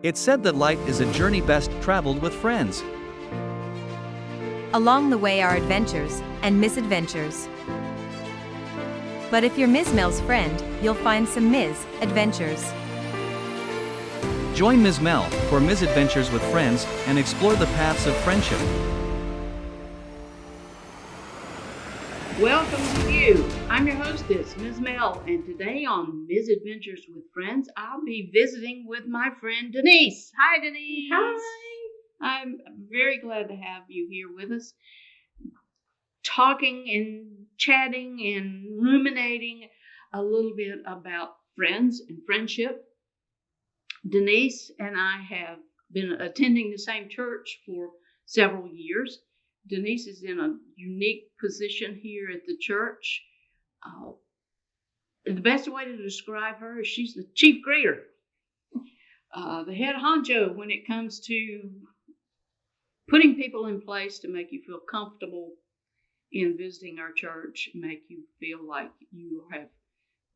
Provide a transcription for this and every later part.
It's said that life is a journey best traveled with friends. Along the way are adventures and misadventures. But if you're Ms. Mel's friend, you'll find some Ms. Adventures. Join Ms. Mel for misadventures with friends and explore the paths of friendship. Welcome to you. I'm your hostess, Ms. Mel, and today on Misadventures with Friends, I'll be visiting with my friend Denise. Hi, Denise. Hi. I'm very glad to have you here with us, talking and chatting and ruminating a little bit about friends and friendship. Denise and I have been attending the same church for several years. Denise is in a unique position here at the church. The best way to describe her is she's the chief greeter, the head honcho when it comes to putting people in place to make you feel comfortable in visiting our church, make you feel like you have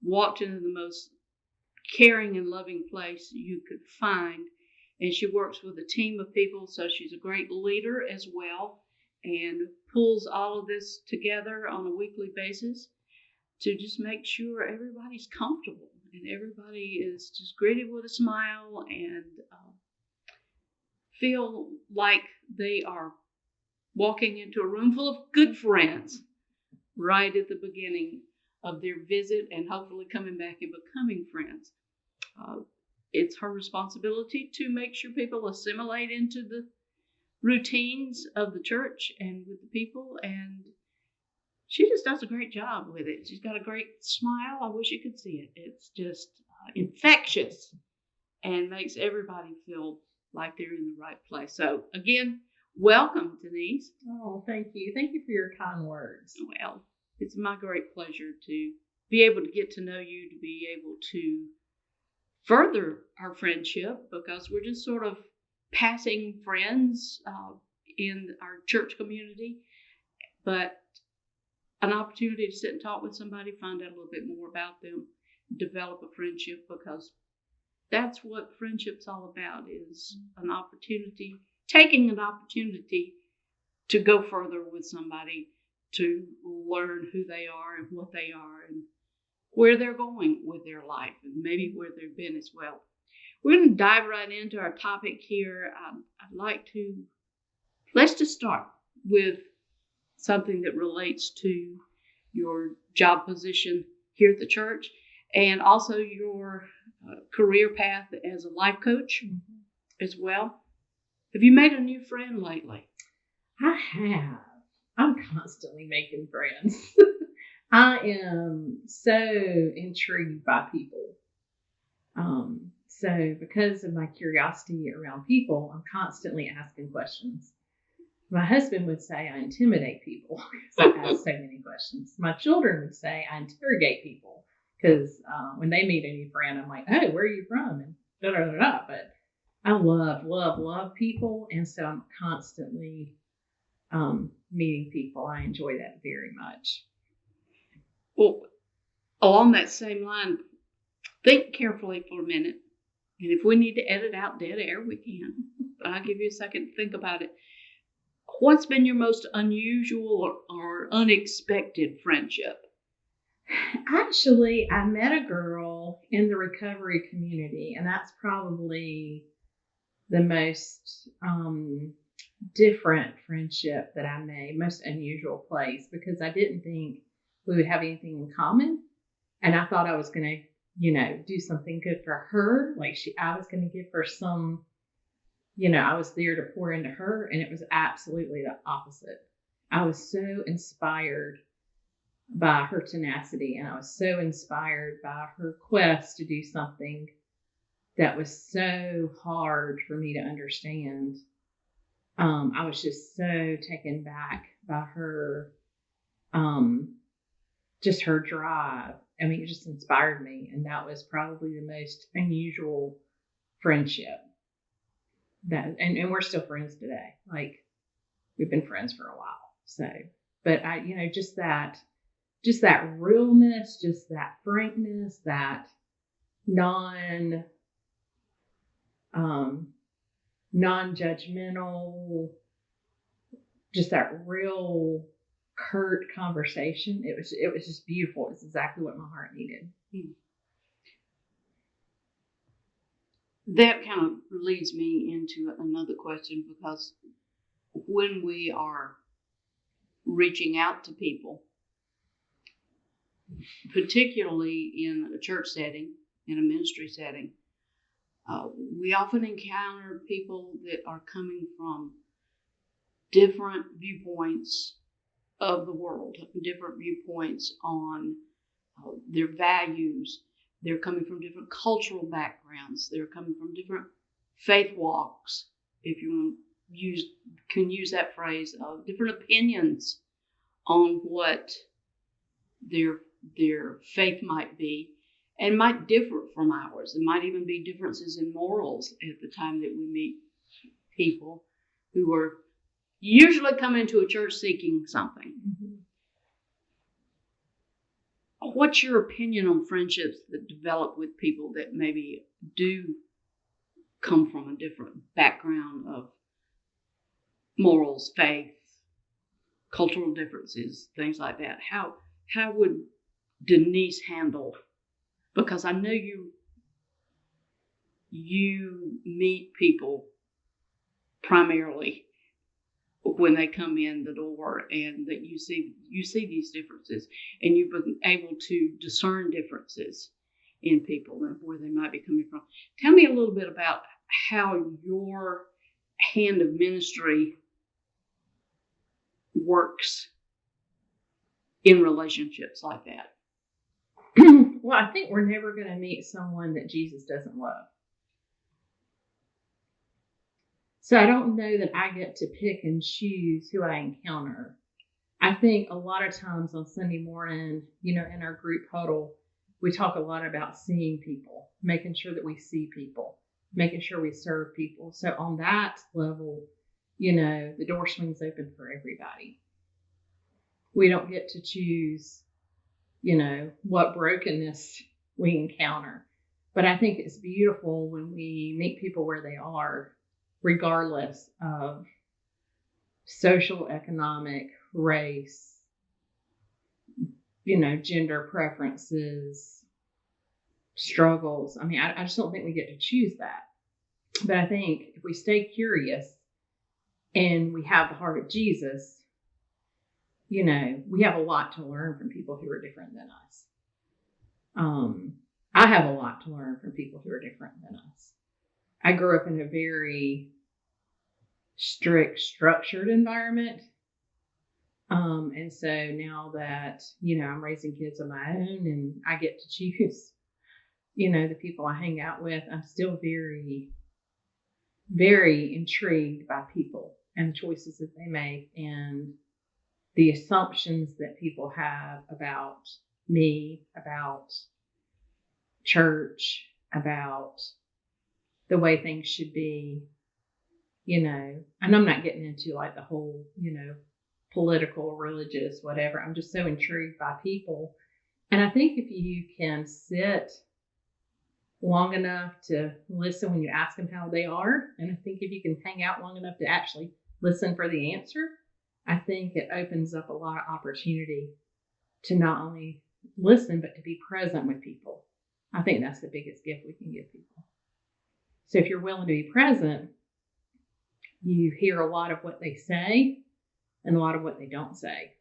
walked into the most caring and loving place you could find. And she works with a team of people, so she's a great leader as well, and pulls all of this together on a weekly basis to just make sure everybody's comfortable and everybody is just greeted with a smile and feel like they are walking into a room full of good friends right at the beginning of their visit and hopefully coming back and becoming friends. It's her responsibility to make sure people assimilate into the routines of the church and with the people, and she just does a great job with it. She's got a great smile. I wish you could see it. It's just infectious and makes everybody feel like they're in the right place. So again, welcome, Denise. Oh, thank you. Thank you for your kind words. Well, it's my great pleasure to be able to get to know you, to be able to further our friendship, because we're just sort of passing friends in our church community, but an opportunity to sit and talk with somebody, find out a little bit more about them, develop a friendship, because that's what friendship's all about, is an opportunity, taking an opportunity to go further with somebody, to learn who they are and what they are and where they're going with their life and maybe where they've been as well. We're going to dive right into our topic here. Let's just start with something that relates to your job position here at the church and also your career path as a life coach as well. Have you made a new friend lately? I have. I'm constantly making friends. I am so intrigued by people. So because of my curiosity around people, I'm constantly asking questions. My husband would say I intimidate people because I ask so many questions. My children would say I interrogate people because when they meet a new friend, I'm like, oh, where are you from? And da da da da. But I love people. And so I'm constantly meeting people. I enjoy that very much. Well, along that same line, think carefully for a minute. And if we need to edit out dead air, we can. But I'll give you a second to think about it. What's been your most unusual or unexpected friendship? Actually, I met a girl in the recovery community, and that's probably the most different friendship that I made, most unusual place, because I didn't think we would have anything in common. And I thought I was going to, do something good for her. Like I was going to give her some, I was there to pour into her, and it was absolutely the opposite. I was so inspired by her tenacity, and I was so inspired by her quest to do something that was so hard for me to understand. I was just so taken back by her, just her drive. I mean, it just inspired me, and that was probably the most unusual friendship. And we're still friends today. Like, we've been friends for a while. So, but just that realness, just that frankness, that non non-judgmental, just that real curt conversation. It was just beautiful. It's exactly what my heart needed. That kind of leads me into another question, because when we are reaching out to people, particularly in a church setting, in a ministry setting, we often encounter people that are coming from different viewpoints of the world, different viewpoints on their values. They're coming from different cultural backgrounds. They're coming from different faith walks, if you can use that phrase, different opinions on what their faith might be, and might differ from ours. There might even be differences in morals at the time that we meet people who are usually coming to a church seeking something. Mm-hmm. What's your opinion on friendships that develop with people that maybe do come from a different background of morals, faith, cultural differences, things like that? How would Denise handle? Because I know you meet people primarily when they come in the door, and that you see these differences, and you've been able to discern differences in people and where they might be coming from. Tell me a little bit about how your hand of ministry works in relationships like that. Well, I think we're never going to meet someone that Jesus doesn't love. So I don't know that I get to pick and choose who I encounter. I think a lot of times on Sunday morning, in our group huddle, we talk a lot about seeing people, making sure that we see people, making sure we serve people. So on that level, the door swings open for everybody. We don't get to choose, what brokenness we encounter. But I think it's beautiful when we meet people where they are, regardless of social, economic, race, gender preferences, struggles. I mean, I just don't think we get to choose that. But I think if we stay curious and we have the heart of Jesus, we have a lot to learn from people who are different than us. I have a lot to learn from people who are different than us. I grew up in a very strict, structured environment. And so now that, I'm raising kids of my own and I get to choose, the people I hang out with, I'm still very, very intrigued by people and the choices that they make and the assumptions that people have about me, about church, about the way things should be, and I'm not getting into like the whole, political, religious, whatever. I'm just so intrigued by people. And I think if you can sit long enough to listen when you ask them how they are, and I think if you can hang out long enough to actually listen for the answer, I think it opens up a lot of opportunity to not only listen, but to be present with people. I think that's the biggest gift we can give people. So if you're willing to be present, you hear a lot of what they say and a lot of what they don't say.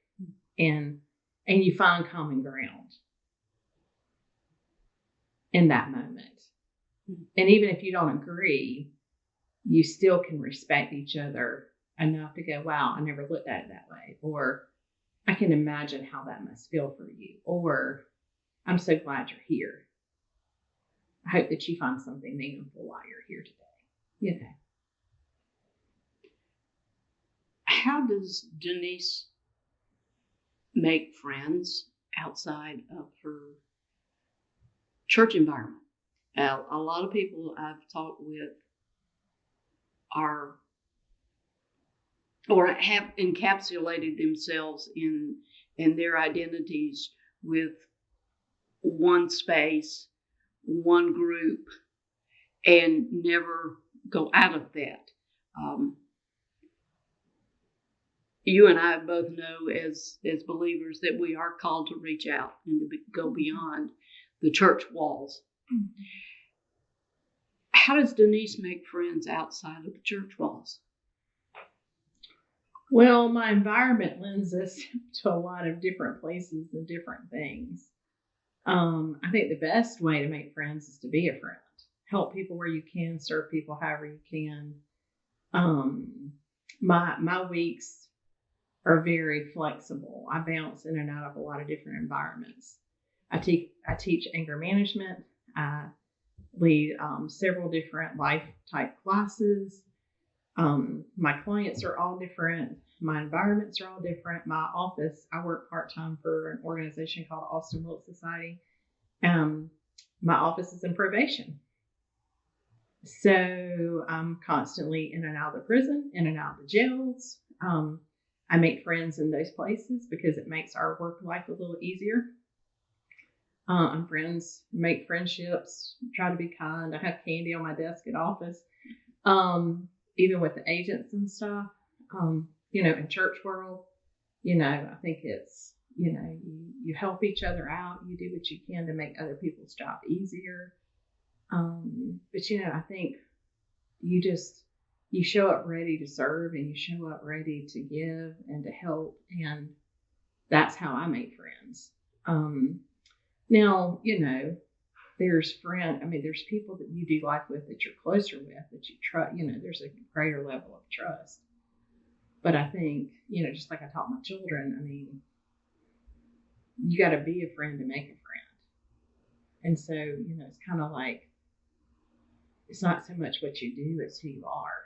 And you find common ground in that moment. And even if you don't agree, you still can respect each other enough to go, wow, I never looked at it that way. Or I can imagine how that must feel for you. Or I'm so glad you're here. I hope that you find something meaningful while you're here today. How does Denise make friends outside of her church environment? A lot of people I've talked with are or have encapsulated themselves in their identities with one space, one group, and never go out of that. You and I both know as believers that we are called to reach out and to go beyond the church walls. Mm-hmm. How does Denise make friends outside of the church walls? Well, my environment lends us to a lot of different places and different things. I think the best way to make friends is to be a friend. Help people where you can, serve people however you can. My weeks are very flexible. I bounce in and out of a lot of different environments. I teach anger management. I lead several different life type classes. My clients are all different. My environments are all different. My office, I work part-time for an organization called Austin Wilkes Society. My office is in probation. So I'm constantly in and out of the prison, in and out of the jails. I make friends in those places because it makes our work life a little easier. Make friendships, try to be kind. I have candy on my desk at office. Even with the agents and stuff, in church world, I think it's, you help each other out. You do what you can to make other people's job easier. But I think you show up ready to serve and you show up ready to give and to help. And that's how I make friends. Now, there's people that you do life with that you're closer with, that you trust, there's a greater level of trust. But I think, just like I taught my children, you got to be a friend to make a friend. And so, it's kind of like, it's not so much what you do, it's who you are.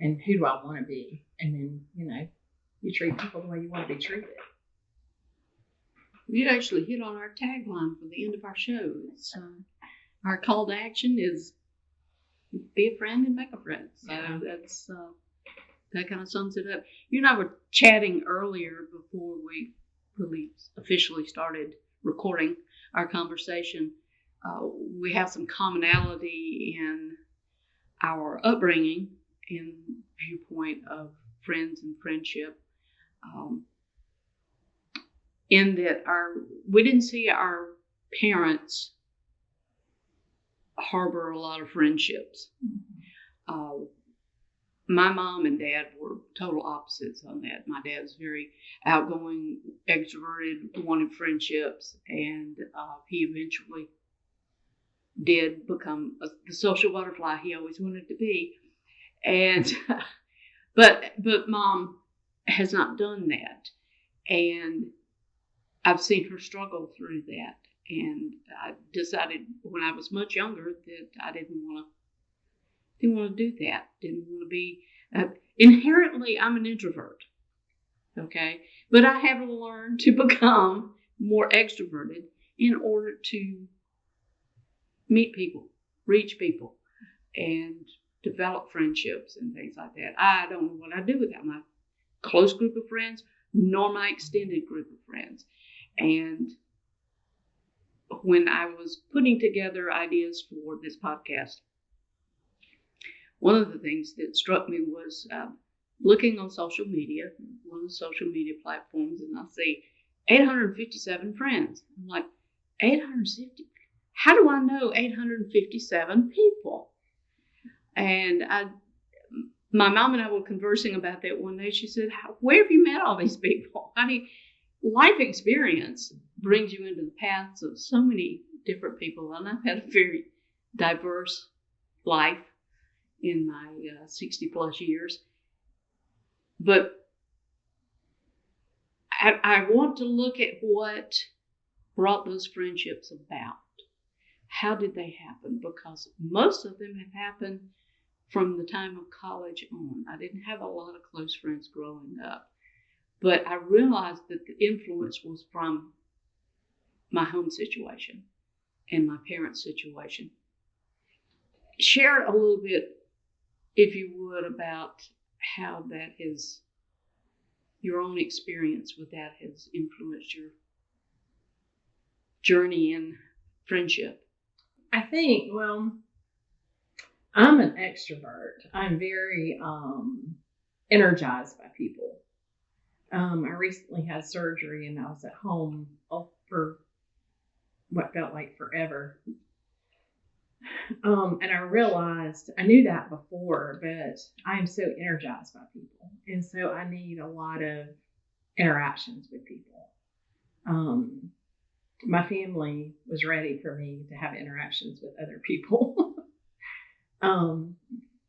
And who do I want to be? And then, you treat people the way you want to be treated. You'd actually hit on our tagline for the end of our show. It's, our call to action is be a friend and make a friend. So that's that kind of sums it up. You and I were chatting earlier before we really officially started recording our conversation. We have some commonality in our upbringing, in viewpoint of friends and friendship. In that we didn't see our parents harbor a lot of friendships. My mom and dad were total opposites on that. My dad was very outgoing, extroverted, wanted friendships, and he eventually did become the social butterfly he always wanted to be. And but Mom has not done that, and I've seen her struggle through that, and I decided when I was much younger that I didn't want to do that. Didn't want to be inherently. I'm an introvert, okay, but I have learned to become more extroverted in order to meet people, reach people, and develop friendships and things like that. I don't know what I do without my close group of friends, nor my extended group of friends. And when I was putting together ideas for this podcast, one of the things that struck me was looking on social media, one of the social media platforms, and I see 857 friends. I'm like, 850? How do I know 857 people? And my mom and I were conversing about that one day. She said, where have you met all these people? Life experience brings you into the paths of so many different people. And I've had a very diverse life in my 60 plus years. But I want to look at what brought those friendships about. How did they happen? Because most of them have happened from the time of college on. I didn't have a lot of close friends growing up. But I realized that the influence was from my home situation and my parents' situation. Share a little bit, if you would, about how that has, your own experience with that has influenced your journey in friendship. I think, I'm an extrovert. I'm very energized by people. I recently had surgery and I was at home for what felt like forever. And I realized, I knew that before, but I am so energized by people. And so I need a lot of interactions with people. My family was ready for me to have interactions with other people.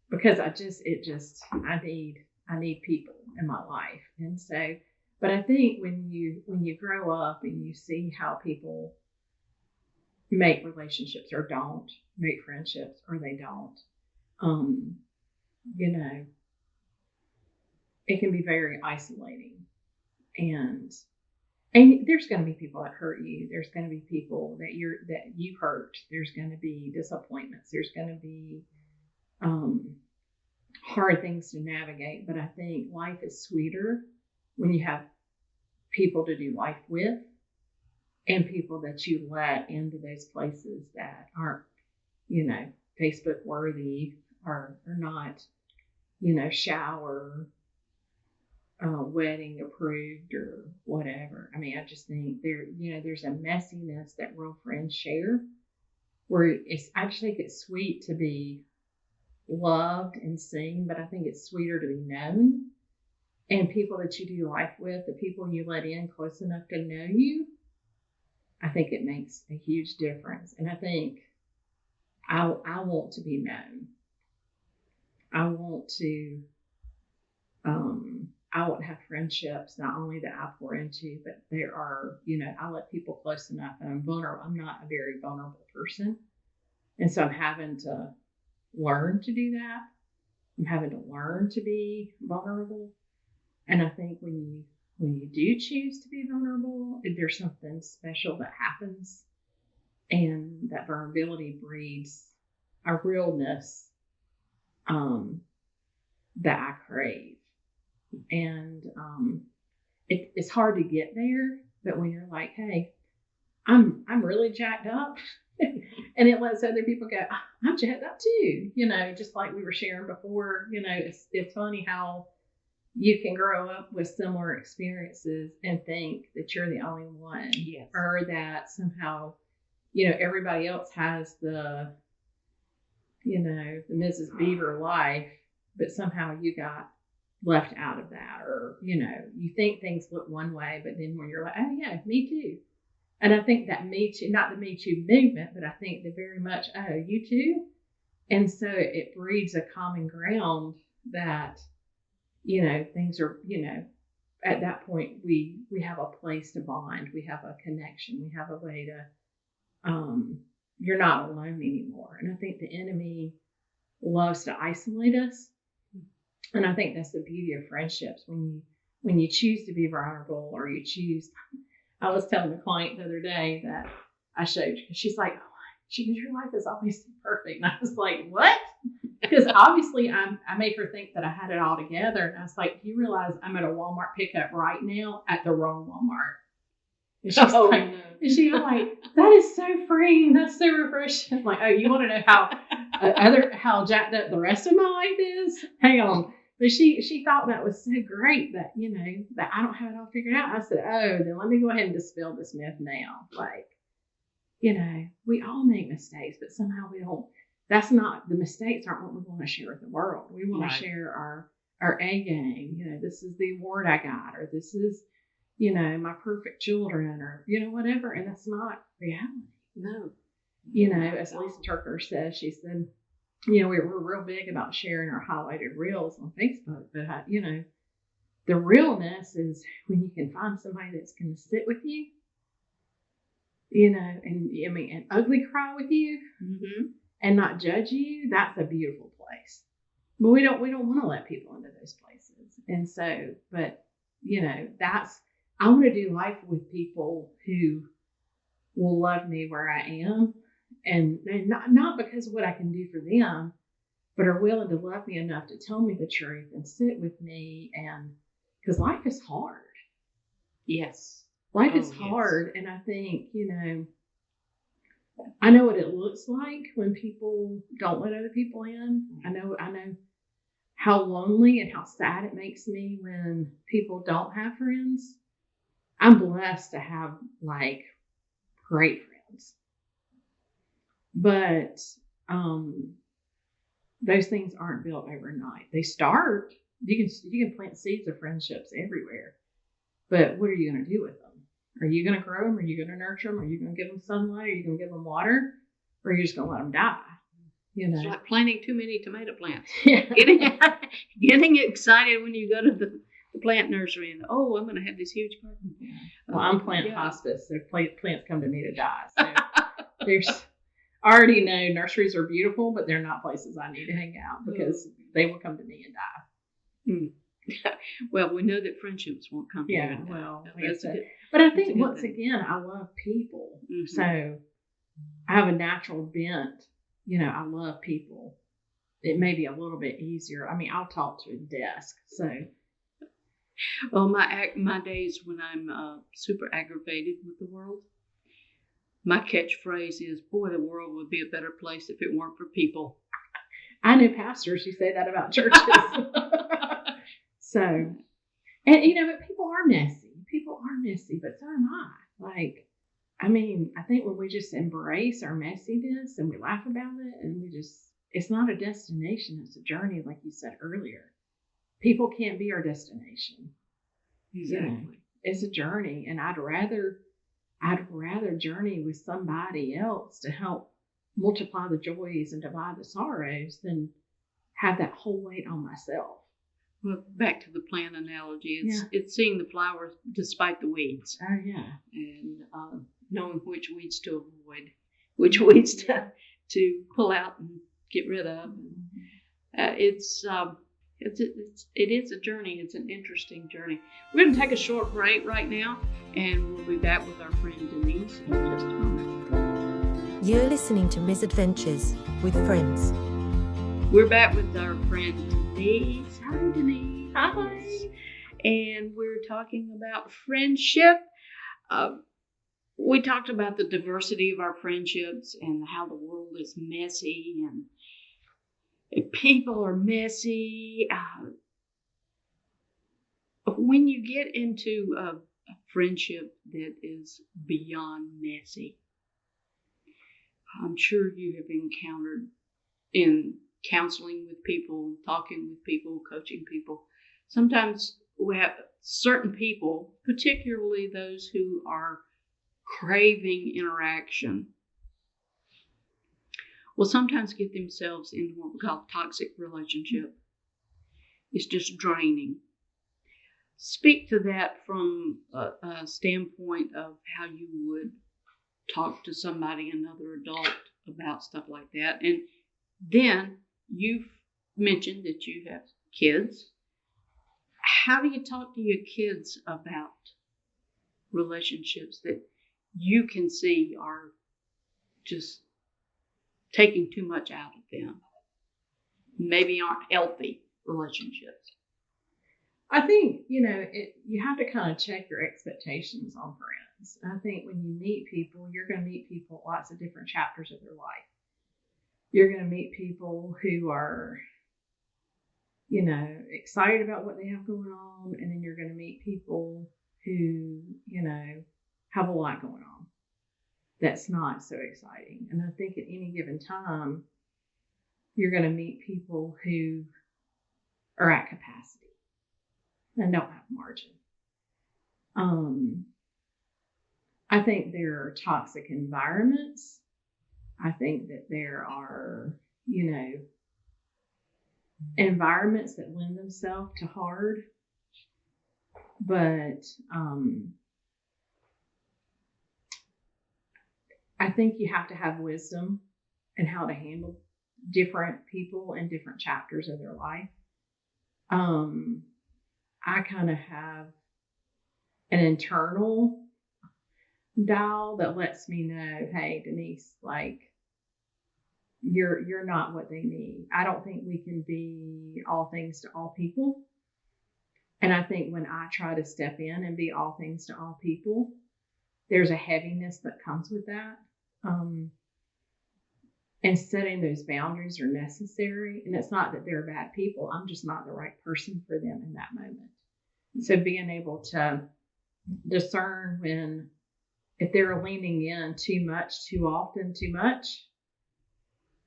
Because I need people in my life. And so, but I think when you grow up and you see how people make relationships or don't make friendships, or they don't, you know, it can be very isolating. And there's going to be people that hurt you. There's going to be people that you hurt. There's going to be disappointments. There's going to be hard things to navigate. But I think life is sweeter when you have people to do life with, and people that you let into those places that aren't, Facebook worthy, or not, shower wedding approved or whatever. I mean, I just think there's a messiness that real friends share, where I just think it's sweet to be loved and seen, but I think it's sweeter to be known. And people that you do life with, the people you let in close enough to know you, I think it makes a huge difference. And I think I want to be known. I want to have friendships, not only that I pour into, but there are, I let people close enough, and I'm vulnerable. I'm not a very vulnerable person. And so I'm having to learn to do that. I'm having to learn to be vulnerable. And I think when you do choose to be vulnerable, there's something special that happens, and that vulnerability breeds a realness that I crave. And it's hard to get there, but when you're like, hey, I'm really jacked up, and it lets other people go, I'm jacked up too, just like we were sharing before. It's funny how you can grow up with similar experiences and think that you're the only one. Yes. Or that somehow, everybody else has the Mrs. Beaver life, but somehow you got left out of that. Or, you think things look one way, but then when you're like, oh yeah, me too. And I think that Me Too, not the Me Too movement, but I think that very much, oh, you too. And so it breeds a common ground that, things are, at that point we have a place to bond. We have a connection. We have a way to, you're not alone anymore. And I think the enemy loves to isolate us. And I think that's the beauty of friendships. When you choose to be vulnerable, or you choose, I was telling the client the other day that I showed, she's like, your life is always perfect. And I was like, what? Because obviously I made her think that I had it all together. And I was like, do you realize I'm at a Walmart pickup right now at the wrong Walmart? And she's she was like, that is so freeing. That's so refreshing. I'm like, oh, you want to know how jacked up the rest of my life is? Hang on. But she thought that was so great that, that I don't have it all figured out. I said, oh, then let me go ahead and dispel this myth now. Like, we all make mistakes, but somehow we don't. That's not, the mistakes aren't what we want to share with the world. We want to share our A game. This is the award I got, or this is, my perfect children, or, whatever. And that's not reality. No. As Lisa Turker says, she said, we're real big about sharing our highlighted reels on Facebook, but, the realness is when you can find somebody that's going to sit with you, and ugly cry with you, mm-hmm. and not judge you. That's a beautiful place. But we don't want to let people into those places. And so, but, I want to do life with people who will love me where I am, and not because of what I can do for them, but are willing to love me enough to tell me the truth and sit with me. And because life is hard. Yes. Life is hard. Yes. And I think, I know what it looks like when people don't let other people in. I know how lonely and how sad it makes me when people don't have friends. I'm blessed to have like great friends. But those things aren't built overnight. They start. You can plant seeds of friendships everywhere. But what are you going to do with them? Are you going to grow them? Are you going to nurture them? Are you going to give them sunlight? Are you going to give them water? Or are you just going to let them die? You know, It's like planting too many tomato plants. yeah. Getting excited when you go to the plant nursery and, oh, I'm going to have this huge garden. Well, I'm planting hospice, so plants come to me to die. So there's I already know nurseries are beautiful, but they're not places I need to hang out because they will come to me and die. Well, we know that friendships won't come to you and die. Well, No, like I that's a said. good- But I that's a think good once thing. again, I love people. Mhm. So I have a natural bent. You know, I love people. It may be a little bit easier. I mean, I'll talk to a desk. So Well, my days when I'm super aggravated with the world, my catchphrase is, boy, the world would be a better place if it weren't for people. I know pastors who say that about churches. So, and you know, but people are messy. People are messy, but so am I. Like, I mean, I think when we just embrace our messiness and we laugh about it and it's not a destination, it's a journey, like you said earlier. People can't be our destination. Exactly. It's a journey, and I'd rather journey with somebody else to help multiply the joys and divide the sorrows than have that whole weight on myself. Well, back to the plant analogy, it's seeing the flowers despite the weeds, Oh yeah. and knowing which weeds to avoid, which weeds to pull out and get rid of. It is a journey. It's an interesting journey. We're going to take a short break right now, and we'll be back with our friend Denise in just a moment. You're listening to Misadventures with Friends. We're back with our friend Denise. Hi, Denise. Hi. And we're talking about friendship. We talked about the diversity of our friendships and how the world is messy and people are messy. When you get into a friendship that is beyond messy, I'm sure you have encountered in counseling with people, talking with people, coaching people. Sometimes we have certain people, particularly those who are craving interaction, will sometimes get themselves into what we call toxic relationship. It's just draining. Speak to that from a standpoint of how you would talk to somebody, another adult, about stuff like that. And then you've mentioned that you have kids. How do you talk to your kids about relationships that you can see are just taking too much out of them? Maybe aren't healthy relationships. I think, you have to kind of check your expectations on friends. I think when you meet people, you're going to meet people at lots of different chapters of their life. You're going to meet people who are, excited about what they have going on. And then you're going to meet people who, have a lot going on that's not so exciting. And I think at any given time, you're going to meet people who are at capacity and don't have margin. I think there are toxic environments. I think that there are, environments that lend themselves to hard. But I think you have to have wisdom in how to handle different people in different chapters of their life. I kind of have an internal dial that lets me know, hey, Denise, like, you're not what they need. I don't think we can be all things to all people. And I think when I try to step in and be all things to all people, there's a heaviness that comes with that. and setting those boundaries are necessary. And it's not that they're bad people. I'm just not the right person for them in that moment. So being able to discern if they're leaning in too much, too often, too much,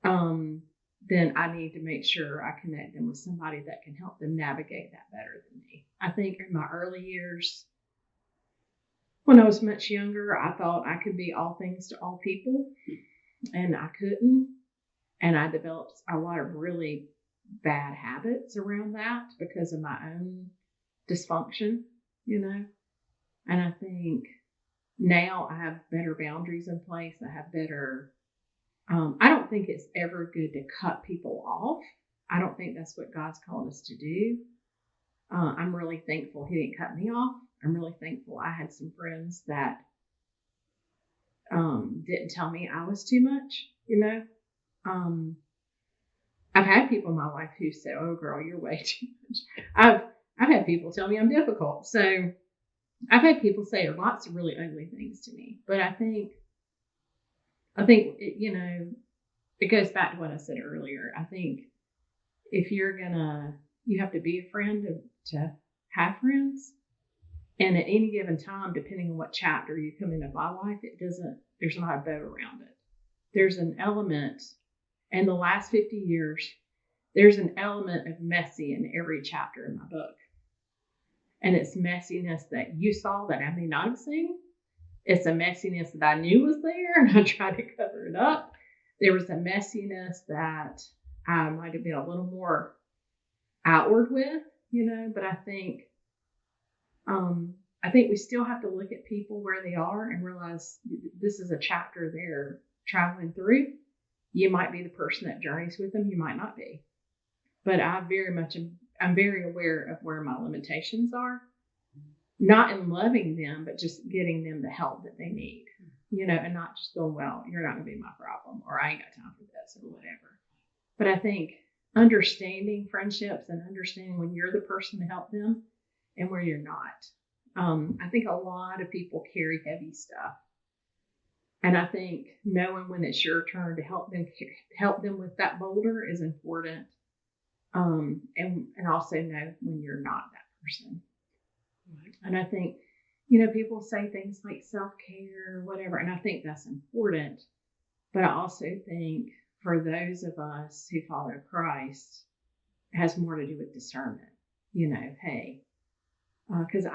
then I need to make sure I connect them with somebody that can help them navigate that better than me. I think in my early years, when I was much younger, I thought I could be all things to all people, and I couldn't. And I developed a lot of really bad habits around that because of my own dysfunction, And I think now I have better boundaries in place. I have better, I don't think it's ever good to cut people off. I don't think that's what God's called us to do. I'm really thankful He didn't cut me off. I'm really thankful I had some friends that didn't tell me I was too much, I've had people in my life who say, "Oh, girl, you're way too much." I've had people tell me I'm difficult. So I've had people say lots of really ugly things to me. But I think it goes back to what I said earlier. I think if you have to be a friend to have friends. And at any given time, depending on what chapter you come into my life, there's not a bow around it. There's an element, in the last 50 years, there's an element of messy in every chapter in my book. And it's messiness that you saw that I may not have seen. It's a messiness that I knew was there and I tried to cover it up. There was a messiness that I might have been a little more outward with, but I think we still have to look at people where they are and realize this is a chapter they're traveling through. You might be the person that journeys with them. You might not be. But I'm very aware of where my limitations are. Not in loving them, but just getting them the help that they need, and not just going, well, you're not going to be my problem, or I ain't got time for this, or whatever. But I think understanding friendships and understanding when you're the person to help them and where you're not. I think a lot of people carry heavy stuff. And I think knowing when it's your turn to help them with that boulder is important. And also know when you're not that person. Right. And I think, people say things like self-care or whatever, and I think that's important. But I also think for those of us who follow Christ, it has more to do with discernment. Hey, because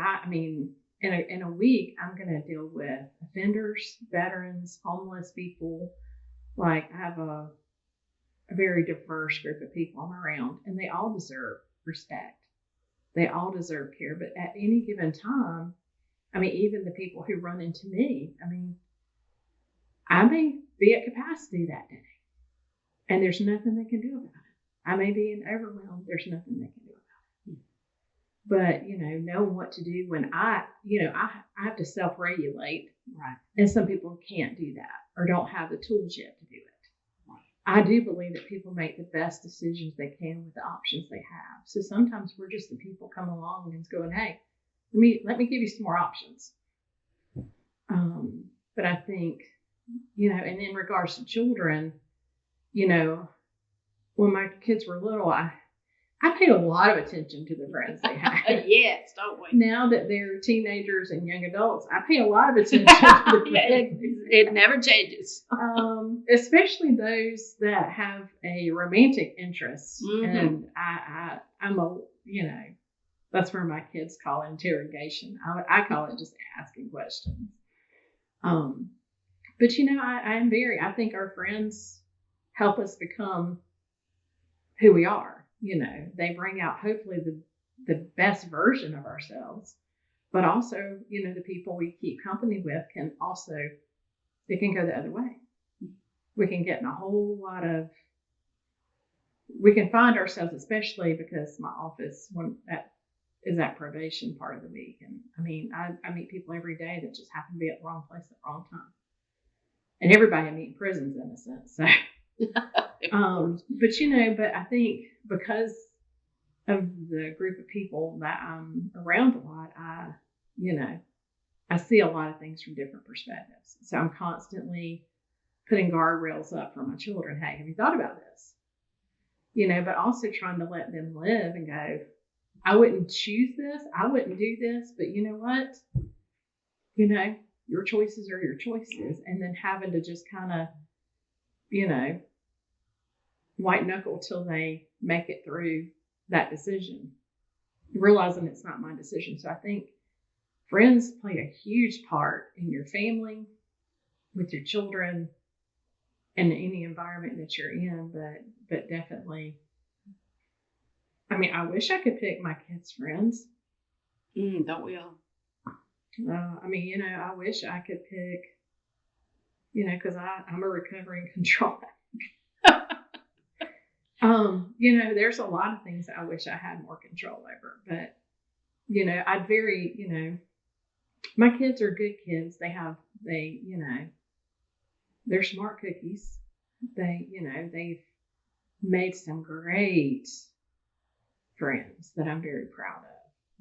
in a week, I'm going to deal with offenders, veterans, homeless people. Like, I have a very diverse group of people I'm around, and they all deserve respect. They all deserve care. But at any given time, even the people who run into me, I may be at capacity that day, and there's nothing they can do about it. I may be overwhelmed. There's nothing they can do about it. But, knowing what to do when I have to self-regulate. Right. And some people can't do that or don't have the tools yet to do it. I do believe that people make the best decisions they can with the options they have. So sometimes we're just the people coming along and going, hey, let me give you some more options. But I think, and in regards to children, when my kids were little, I paid a lot of attention to the friends they had. Yes, don't we? Now that they're teenagers and young adults, I pay a lot of attention to the friends. It never changes. Especially those that have a romantic interest. Mm-hmm. And I'm that's where my kids call it interrogation. I call it just asking questions. But I think our friends help us become who we are. They bring out hopefully the best version of ourselves, but also, the people we keep company with can go the other way. We can get in a whole lot of, we can find ourselves, especially because my office, that is that probation part of the week. And I meet people every day that just happen to be at the wrong place at the wrong time. And everybody I meet in prison's innocent. So, but I think because of the group of people that I'm around a lot, I see a lot of things from different perspectives. So I'm constantly putting guardrails up for my children. Hey, have you thought about this? But also trying to let them live and go, I wouldn't choose this. I wouldn't do this. But you know what? Your choices are your choices. And then having to just kind of, white knuckle till they make it through that decision, realizing it's not my decision. So I think friends play a huge part in your family, with your children, and any environment that you're in. But definitely, I wish I could pick my kids' friends. Don't we all? I wish I could pick, because I'm a recovering control addict. There's a lot of things that I wish I had more control over. But, my kids are good kids. They're smart cookies. They've made some great friends that I'm very proud of.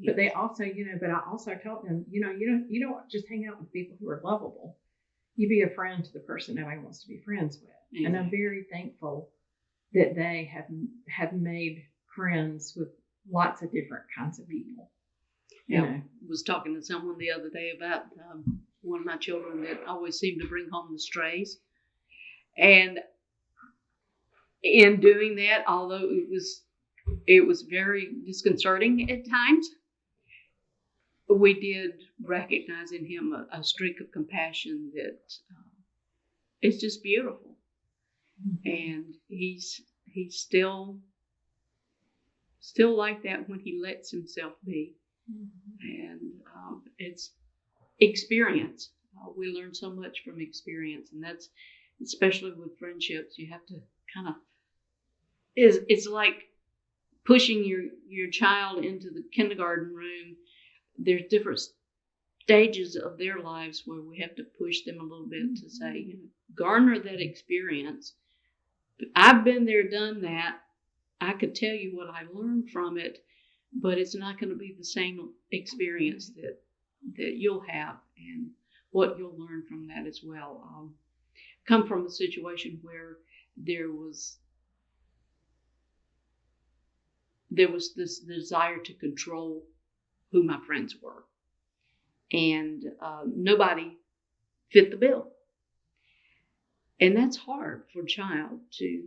But they also, but I also taught them, you don't just hang out with people who are lovable. You be a friend to the person nobody wants to be friends with. Mm-hmm. And I'm very thankful that they have made friends with lots of different kinds of people. I was talking to someone the other day about one of my children that always seemed to bring home the strays. And in doing that, although it was very disconcerting at times, we did recognize in him a streak of compassion that is just beautiful. Mm-hmm. And he's still like that when he lets himself be. Mm-hmm. And it's experience. We learn so much from experience, and that's especially with friendships. You have to kind of it's like pushing your child into the kindergarten room. There's different stages of their lives where we have to push them a little bit to say, garner that experience. I've been there, done that. I could tell you what I learned from it, but it's not going to be the same experience that you'll have and what you'll learn from that as well. Come from a situation where there was this desire to control who my friends were, and nobody fit the bill. And that's hard for a child to,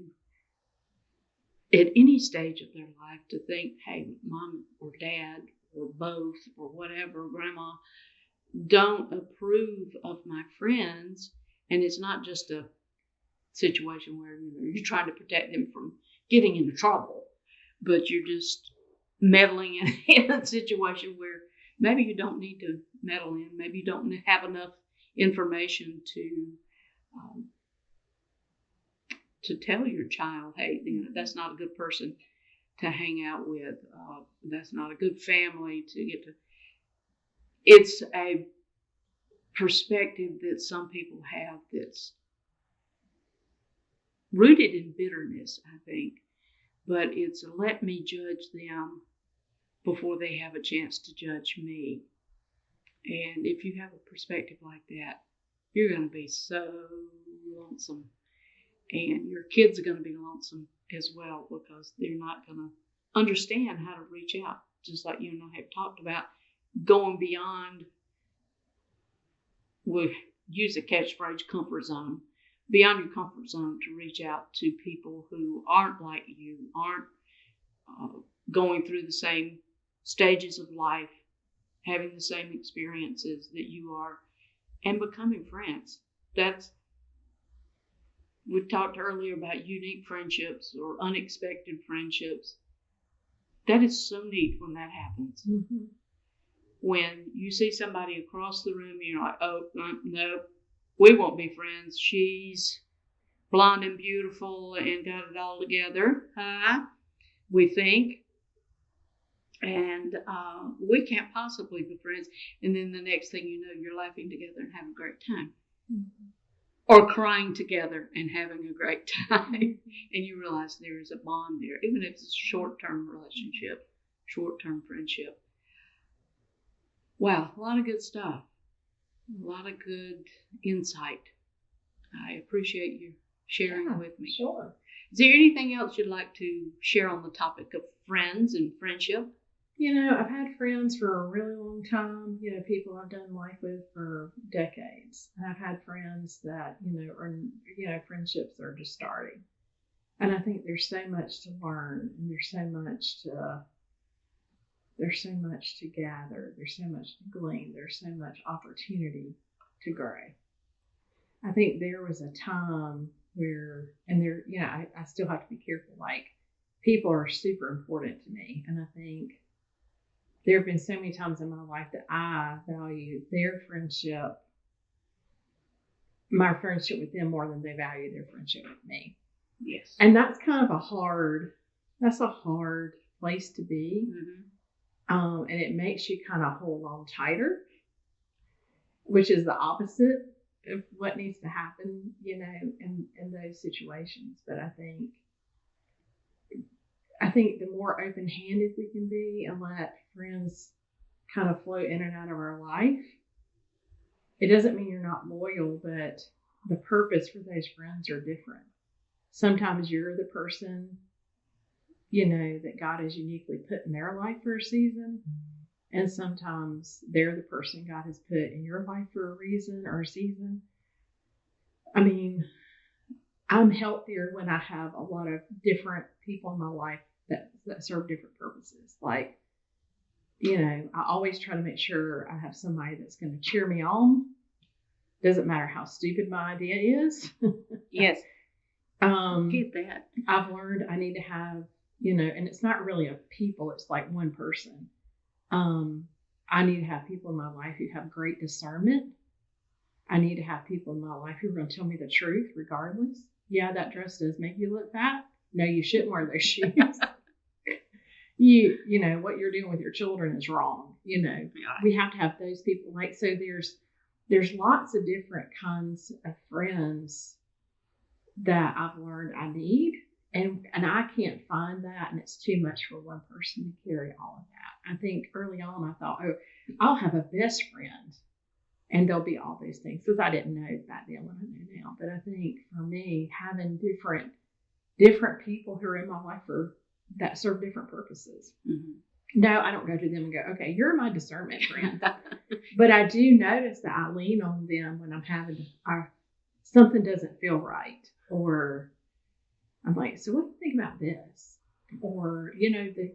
at any stage of their life, to think, hey, mom or dad or both or whatever, grandma, don't approve of my friends. And it's not just a situation where you're trying to protect them from getting into trouble, but you're just meddling in a situation where maybe you don't need to meddle in. Maybe you don't have enough information to tell your child, hey, that's not a good person to hang out with. That's not a good family to get to. It's a perspective that some people have that's rooted in bitterness, I think. But it's let me judge them before they have a chance to judge me. And if you have a perspective like that, you're going to be so lonesome. And your kids are going to be lonesome as well, because they're not going to understand how to reach out. Just like you and I have talked about, going beyond, we use the catchphrase comfort zone, beyond your comfort zone to reach out to people who aren't like you, aren't going through the same stages of life, having the same experiences that you are, and becoming friends. We talked earlier about unique friendships or unexpected friendships. That is so neat when that happens. Mm-hmm. When you see somebody across the room, you're like, oh, no, we won't be friends. She's blonde and beautiful and got it all together, we think. And we can't possibly be friends. And then the next thing you know, you're laughing together and having a great time. Mm-hmm. Or crying together and having a great time. And you realize there is a bond there, even if it's a short-term relationship, short-term friendship. Wow, a lot of good stuff. A lot of good insight I appreciate you sharing with me. Sure. Is there anything else you'd like to share on the topic of friends and friendship? I've had friends for a really long time, people I've done life with for decades. And I've had friends that, are, friendships that are just starting. And I think there's so much to learn, and there's so much to gather, there's so much to glean, there's so much opportunity to grow. I think there was a time where, and there, I still have to be careful, like, people are super important to me. And I think there have been so many times in my life that I value their friendship, my friendship with them, more than they value their friendship with me. Yes. And that's kind of a hard place to be. Mm-hmm. And it makes you kind of hold on tighter, which is the opposite of what needs to happen, in those situations. But I think the more open-handed we can be and let friends kind of flow in and out of our life, it doesn't mean you're not loyal, but the purpose for those friends are different. Sometimes you're the person, that God has uniquely put in their life for a season. And sometimes they're the person God has put in your life for a reason or a season. I mean, I'm healthier when I have a lot of different people in my life that serve different purposes. Like, I always try to make sure I have somebody that's going to cheer me on. Doesn't matter how stupid my idea is. Yes. Get that. I've learned I need to have, and it's not really a people, it's like one person. I need to have people in my life who have great discernment. I need to have people in my life who are going to tell me the truth regardless. Yeah, that dress does make you look fat. No, you shouldn't wear those shoes. What you're doing with your children is wrong. Yeah. We have to have those people. Like, so there's lots of different kinds of friends that I've learned I need. And I can't find that, and it's too much for one person to carry all of that. I think early on I thought, I'll have a best friend, and there'll be all those things, because I didn't know back then what I know now. But I think for me, having different people who are in my life that serve different purposes. Mm-hmm. No, I don't go to them and go, okay, you're my discernment friend. But I do notice that I lean on them when I'm having something doesn't feel right, or I'm like, so what do you think about this? Or,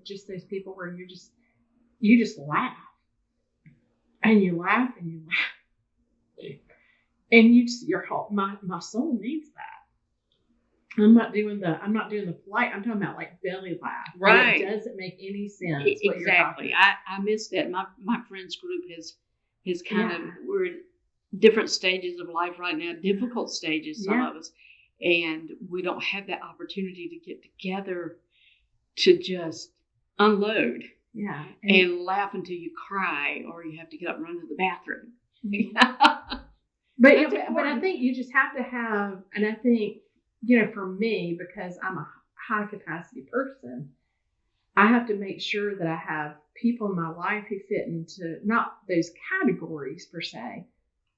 just those people where you just laugh. And you laugh and you laugh. And my soul needs that. I'm not doing the polite, I'm talking about like belly laugh. Right. It doesn't make any sense. Exactly. I miss that. My friends group has kind of, we're at different stages of life right now, difficult stages, some of us. And we don't have that opportunity to get together to just unload. Yeah. And laugh until you cry, or you have to get up and run to the bathroom. Mm-hmm. But I think you just have to have, and I think, for me, because I'm a high capacity person, I have to make sure that I have people in my life who fit into not those categories per se,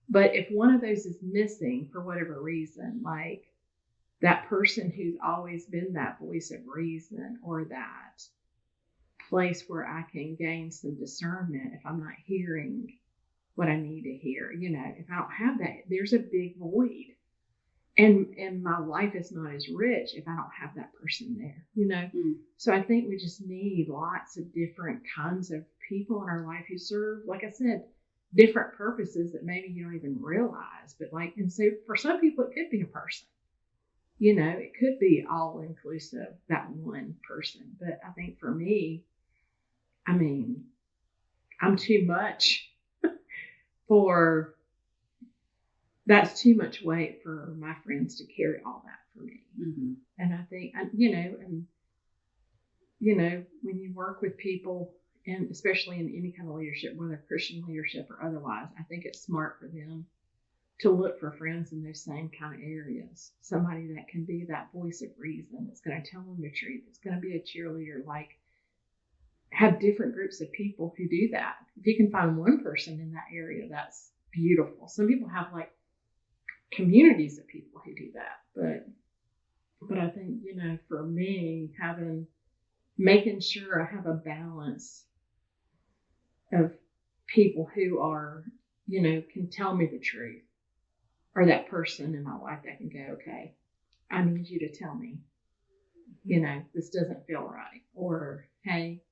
but if one of those is missing for whatever reason, like that person who's always been that voice of reason, or that place where I can gain some discernment if I'm not hearing what I need to hear. If I don't have that, there's a big void. And my life is not as rich if I don't have that person there, So I think we just need lots of different kinds of people in our life who serve, like I said, different purposes that maybe you don't even realize. But and so for some people, it could be a person. It could be all inclusive, that one person. But I think for me, I'm too much that's too much weight for my friends to carry all that for me. Mm-hmm. And I think, when you work with people, and especially in any kind of leadership, whether Christian leadership or otherwise, I think it's smart for them to look for friends in those same kind of areas. Somebody that can be that voice of reason, that's going to tell them the truth, that's going to be a cheerleader, like have different groups of people who do that. If you can find one person in that area, that's beautiful. Some people have communities of people who do that. But I think, for me, making sure I have a balance of people who are, can tell me the truth, or that person in my life that can go, okay, I need you to tell me, this doesn't feel right. Or, hey,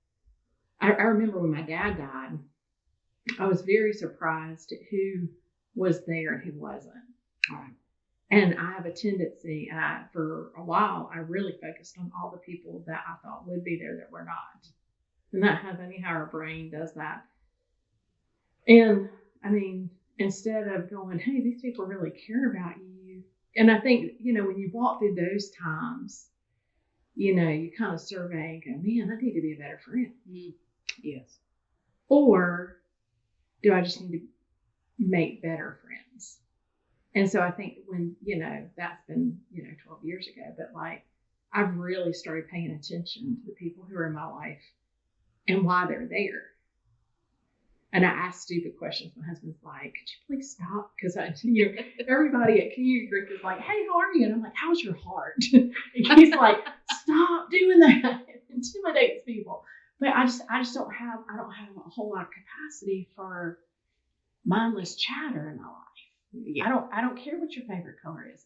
I remember when my dad died, I was very surprised at who was there and who wasn't. Right. And I have a tendency, for a while, I really focused on all the people that I thought would be there that were not. And that has how our brain does that. And I mean, instead of going, hey, these people really care about you. And I think, when you walk through those times, you kind of survey and go, man, I need to be a better friend. Yes. Or do I just need to make better friends? And so I think when, that's been, 12 years ago, but I've really started paying attention to the people who are in my life and why they're there. And I ask stupid questions. My husband's like, could you please stop? Because everybody at community group is like, hey, how are you? And I'm like, how's your heart? And he's like, stop doing that. It intimidates people. But I just don't have a whole lot of capacity for mindless chatter in my life. Yeah. I don't care what your favorite color is.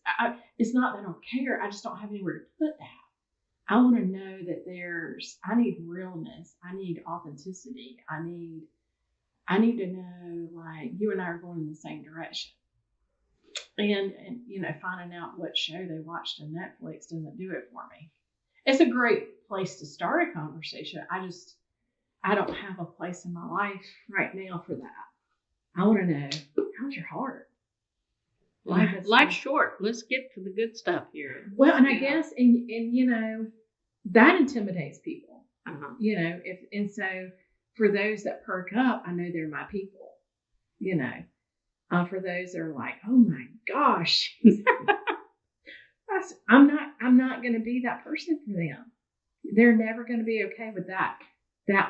It's not that I don't care. I just don't have anywhere to put that. I want to know that I need realness. I need authenticity. I need to know, you and I are going in the same direction. And finding out what show they watched on Netflix doesn't do it for me. It's a great place to start a conversation. I don't have a place in my life right now for that. I want to know, how's your heart? Life's short. Let's get to the good stuff here. Well, and I guess, and that intimidates people. And so for those that perk up, I know they're my people. For those that are like, oh my gosh, I'm not going to be that person for them. They're never going to be okay with that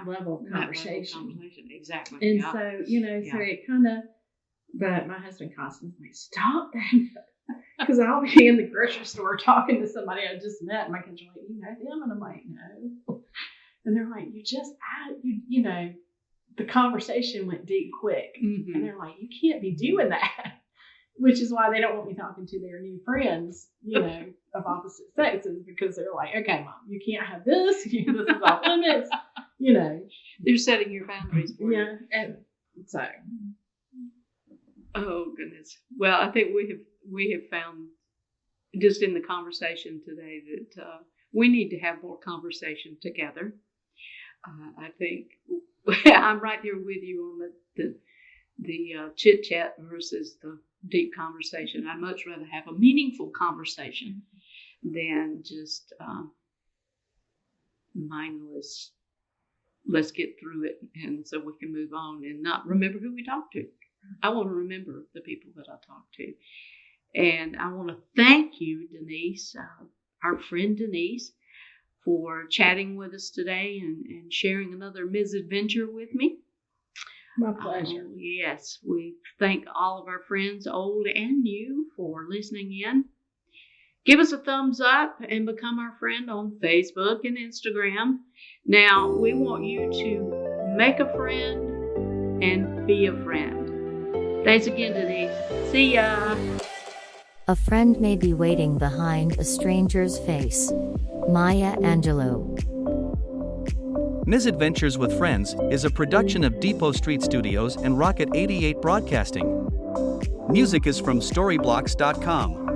level of conversation. Exactly. And so, so it kind of, but my husband constantly like, stop that. Because I'll be in the grocery store talking to somebody I just met, and my kids are like, you know them? And I'm like, no. And they're like, the conversation went deep quick. Mm-hmm. And they're like, you can't be doing that. Which is why they don't want me talking to their new friends, of opposite sexes, because they're like, okay, Mom, you can't have this. This is off limits. They're setting your boundaries for you. Yeah. And so. Oh, goodness. Well, I think we have found just in the conversation today that we need to have more conversation together. I think I'm right there with you on the chit chat versus the deep conversation. I'd much rather have a meaningful conversation than just mindless. Let's get through it, and so we can move on and not remember who we talked to. I want to remember the people that I talked to, and I want to thank you, Denise, our friend Denise, for chatting with us today and sharing another misadventure with me. My pleasure. Yes, we thank all of our friends, old and new, for listening in. Give us a thumbs up and become our friend on Facebook and Instagram. Now, we want you to make a friend and be a friend. Thanks again, Denise. See ya. A friend may be waiting behind a stranger's face. Maya Angelou. Misadventures with Friends is a production of Depot Street Studios and Rocket 88 Broadcasting. Music is from Storyblocks.com.